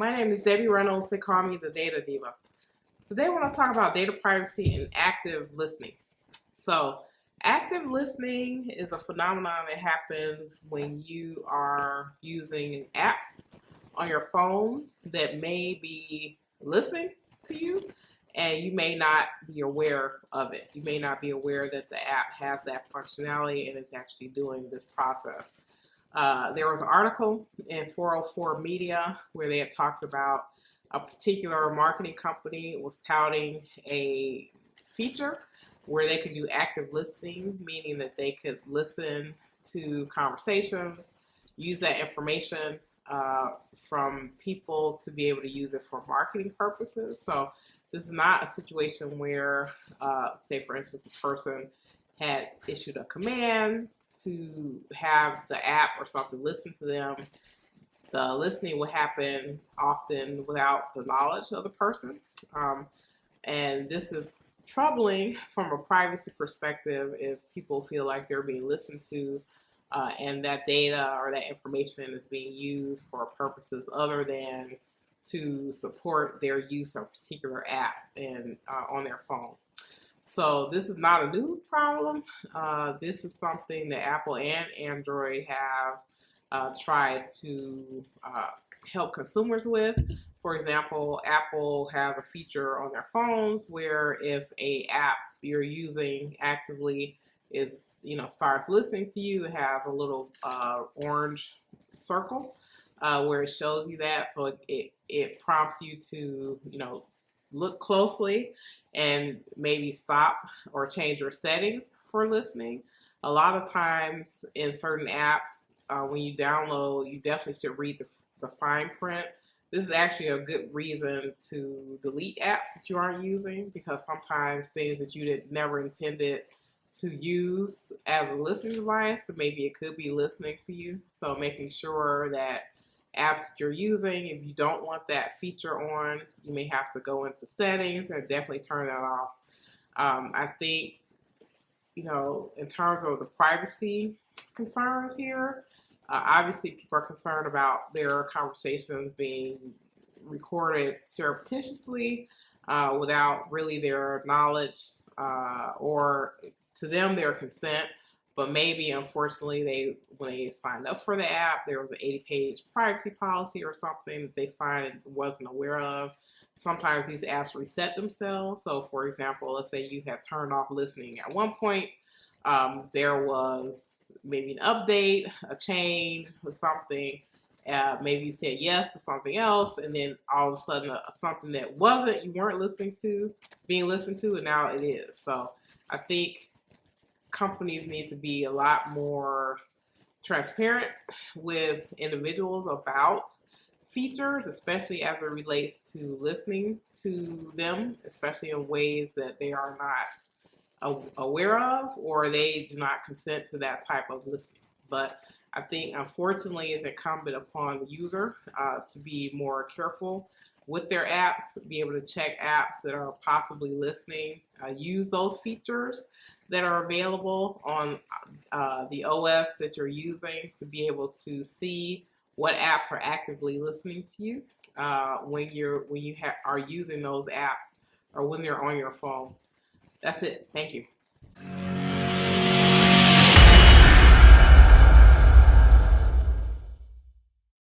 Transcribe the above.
My name is Debbie Reynolds. They call me the Data Diva. Today, I want to talk about data privacy and active listening. So, active listening is a phenomenon that happens when you are using apps on your phone that may be listening to you, and you may not be aware of it. You may not be aware that the app has that functionality and is actually doing this process. There was an article in 404 Media where they had talked about a particular marketing company was touting a feature where they could do active listening, meaning that they could listen to conversations, use that information from people to be able to use it for marketing purposes. So this is not a situation where, say for instance, a person had issued a command to have the app or something listen to them. The listening would happen often without the knowledge of the person. And this is troubling from a privacy perspective if people feel like they're being listened to and that data or that information is being used for purposes other than to support their use of a particular app and on their phone. So this is not a new problem. This is something that Apple and Android have tried to help consumers with. For example, Apple has a feature on their phones where if a app you're using actively is, starts listening to you, it has a little orange circle where it shows you that. So it prompts you to, look closely and maybe stop or change your settings for listening. A lot of times in certain apps, when you download, you definitely should read the fine print. This is actually a good reason to delete apps that you aren't using, because sometimes things that you never intended to use as a listening device, but maybe it could be listening to you. So making sure that apps that you're using, if you don't want that feature on, you may have to go into settings and definitely turn that off. I think, in terms of the privacy concerns here, obviously people are concerned about their conversations being recorded surreptitiously without really their knowledge or to them their consent. But maybe, unfortunately, when they signed up for the app, there was an 80-page privacy policy or something that they signed and wasn't aware of. Sometimes these apps reset themselves. So, for example, let's say you had turned off listening at one point. There was maybe an update, a change, or something. Maybe you said yes to something else, and then all of a sudden something that you weren't listening to, being listened to, and now it is. So I think companies need to be a lot more transparent with individuals about features, especially as it relates to listening to them, especially in ways that they are not aware of or they do not consent to that type of listening. But I think, unfortunately, it's incumbent upon the user to be more careful with their apps, be able to check apps that are possibly listening, use those features that are available on the OS that you're using to be able to see what apps are actively listening to you when you are using those apps or when they're on your phone. That's it. Thank you.